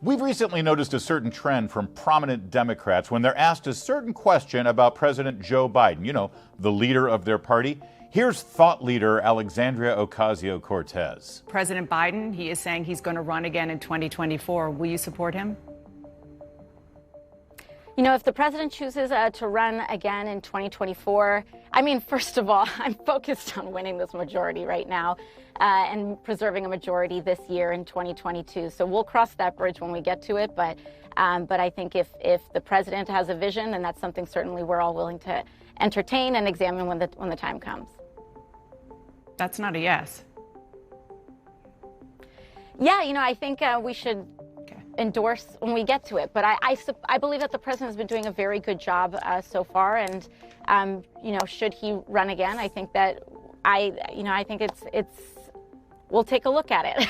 We've recently noticed a certain trend from prominent Democrats when they're asked a certain question about President Joe Biden, you know, the leader of their party. Here's thought leader Alexandria Ocasio-Cortez. President Biden, he is saying he's going to run again in 2024. Will you support him? You know, if the president chooses to run again in 2024, I mean, first of all, I'm focused on winning this majority right now and preserving a majority this year in 2022. So we'll cross that bridge when we get to it. But I think if the president has a vision, then that's something certainly we're all willing to entertain and examine when the time comes. That's not a yes. Yeah, you know, I think we should endorse when we get to it. But I believe that the president has been doing a very good job so far. And, you know, should he run again, I think that I think we'll take a look at it.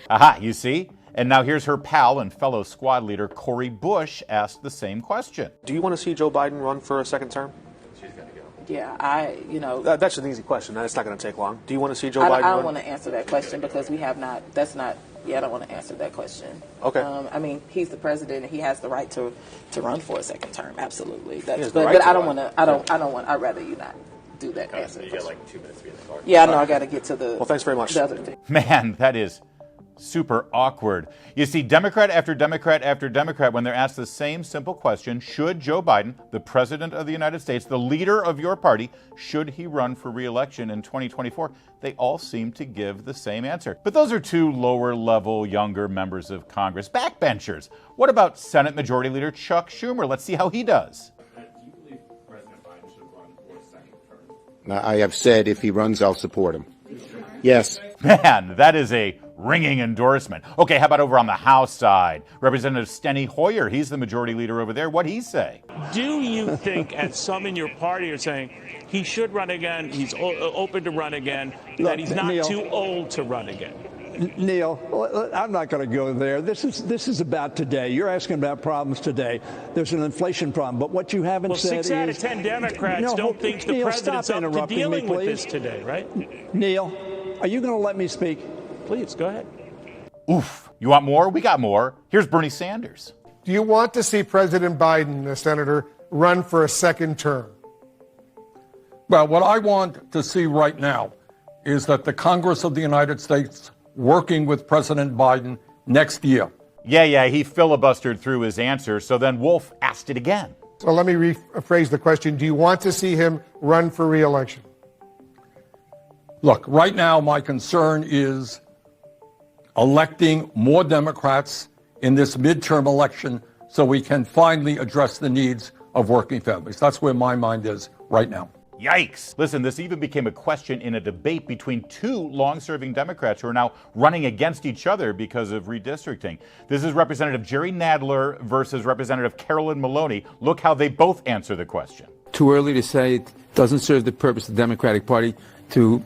Aha, you see? And now here's her pal and fellow squad leader, Cori Bush, asked the same question. Do you want to see Joe Biden run for a second term? She's going to go. Yeah, that's an easy question. It's not going to take long. Do you want to see Joe Biden run? I don't want to answer that question because we have not, I don't want to answer that question. Okay. I mean, he's the president and he has the right to run for a second term. Absolutely. I'd rather you not do that answer. You got like 2 minutes to be in the car. Yeah, I know. I got to get to the. Well, thanks very much. The other thing. Man, that is super awkward. You see, Democrat after Democrat after Democrat, when they're asked the same simple question, should Joe Biden, the president of the United States, the leader of your party, should he run for re-election in 2024, they all seem to give the same answer. But those are two lower-level, younger members of Congress, backbenchers. What about Senate Majority Leader Chuck Schumer? Let's see how he does. Do you believe President Biden should run for a second term? I have said if he runs, I'll support him. Yes. Man, that is a ringing endorsement. Okay, how about over on the House side? Representative Steny Hoey, he's the majority leader over there. What'd he say? Do you think, as some in your party are saying, he should run again, he's open to run again, that he's not Neil, too old to run again? Neil, I'm not going to go there. This is about today. You're asking about problems today. There's an inflation problem, but what you haven't said is... 6 out of 10 Democrats don't think the president's up to dealing with this today, right? Neil, are you going to let me speak? Please, go ahead. Oof. You want more? We got more. Here's Bernie Sanders. Do you want to see President Biden, Senator, run for a second term? Well, what I want to see right now is that the Congress of the United States working with President Biden next year. Yeah, he filibustered through his answer, so then Wolf asked it again. So let me rephrase the question. Do you want to see him run for re-election? Look, right now my concern is electing more Democrats in this midterm election so we can finally address the needs of working families. That's where my mind is right now. Yikes. Listen, this even became a question in a debate between two long-serving Democrats who are now running against each other because of redistricting. This is Representative Jerry Nadler versus Representative Carolyn Maloney. Look how they both answer the question. Too early to say. It doesn't serve the purpose of the Democratic Party to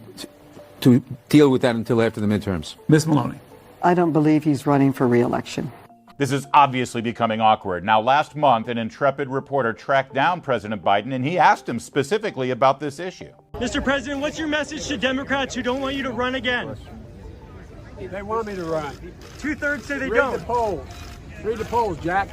deal with that until after the midterms. Ms. Maloney. I don't believe he's running for re-election. This is obviously becoming awkward. Now, last month, an intrepid reporter tracked down President Biden, and he asked him specifically about this issue. Mr. President, what's your message to Democrats who don't want you to run again? They want me to run. 2/3 say they Read don't. the polls. Read the polls, Jack.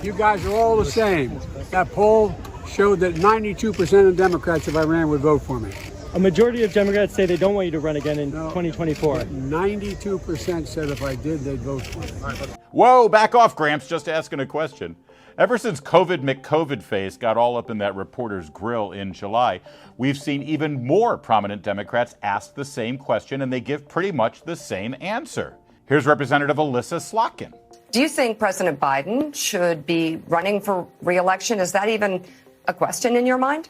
You guys are all the same. That poll showed that 92% of Democrats, if I ran, would vote for me. A majority of Democrats say they don't want you to run again in 2024. 92% said if I did, they'd vote for me. Whoa, back off, Gramps, just asking a question. Ever since COVID McCovid-face got all up in that reporter's grill in July, we've seen even more prominent Democrats ask the same question, and they give pretty much the same answer. Here's Representative Alyssa Slotkin. Do you think President Biden should be running for re-election? Is that even a question in your mind?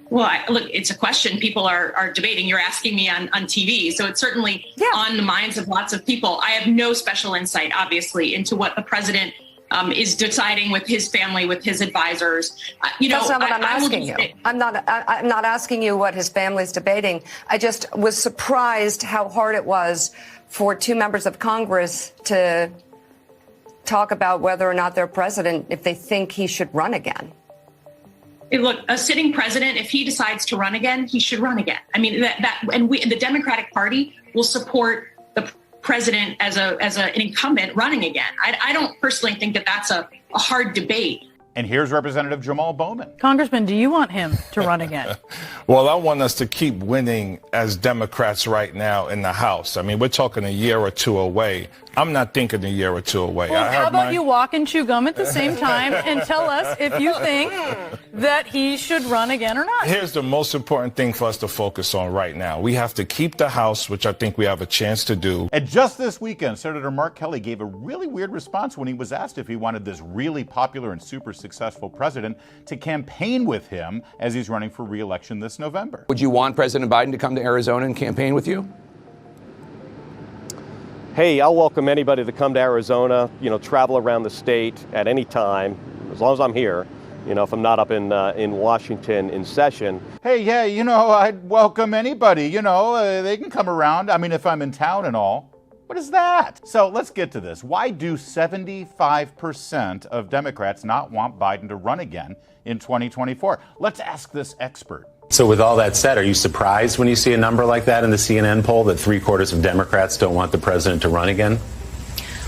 Well, look, it's a question people are debating. You're asking me on TV, so it's certainly on the minds of lots of people. I have no special insight, obviously, into what the president is deciding with his family, with his advisors. That's not what I'm asking you. I'm not asking you what his family's debating. I just was surprised how hard it was for two members of Congress to talk about whether or not their president, if they think he should run again. Look, a sitting president, if he decides to run again, he should run again. I mean, the Democratic Party will support the president as an incumbent running again. I don't personally think that that's a hard debate. And here's Representative Jamal Bowman. Congressman, do you want him to run again? Well, I want us to keep winning as Democrats right now in the House. I mean, we're talking a year or two away. I'm not thinking a year or two away. Well, how about you walk and chew gum at the same time and tell us if you think that he should run again or not? Here's the most important thing for us to focus on right now. We have to keep the House, which I think we have a chance to do. And just this weekend, Senator Mark Kelly gave a really weird response when he was asked if he wanted this really popular and super successful president to campaign with him as he's running for re-election this November. Would you want President Biden to come to Arizona and campaign with you? Hey, I'll welcome anybody to come to Arizona, travel around the state at any time, as long as I'm here, if I'm not up in Washington in session. Hey, yeah, I'd welcome anybody, they can come around. I mean, if I'm in town and all. What is that? So let's get to this. Why do 75% of Democrats not want Biden to run again in 2024? Let's ask this expert. So with all that said, are you surprised when you see a number like that in the CNN poll that 3/4 of Democrats don't want the president to run again?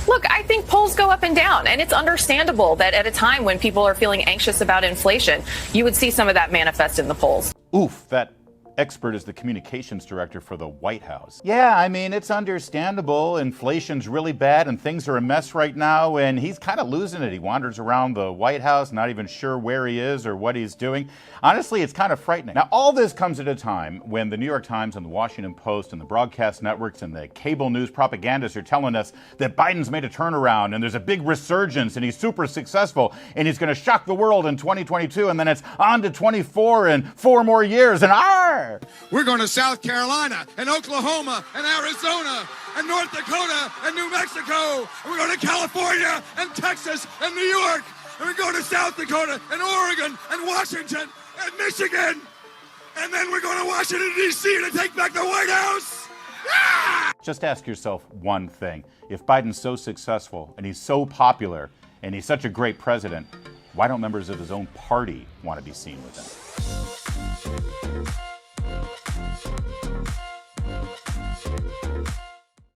Look, I think polls go up and down, and it's understandable that at a time when people are feeling anxious about inflation, you would see some of that manifest in the polls. Oof, that expert is the communications director for the White House. Yeah, I mean, it's understandable. Inflation's really bad and things are a mess right now, and he's kind of losing it. He wanders around the White House, not even sure where he is or what he's doing. Honestly, it's kind of frightening. Now, all this comes at a time when the New York Times and the Washington Post and the broadcast networks and the cable news propagandists are telling us that Biden's made a turnaround and there's a big resurgence and he's super successful and he's going to shock the world in 2022, and then it's on to 24 and 4 more years, and we're going to South Carolina and Oklahoma and Arizona and North Dakota and New Mexico. And we're going to California and Texas and New York. And we're going to South Dakota and Oregon and Washington and Michigan. And then we're going to Washington, D.C. to take back the White House. Ah! Just ask yourself one thing. If Biden's so successful and he's so popular and he's such a great president, why don't members of his own party want to be seen with him?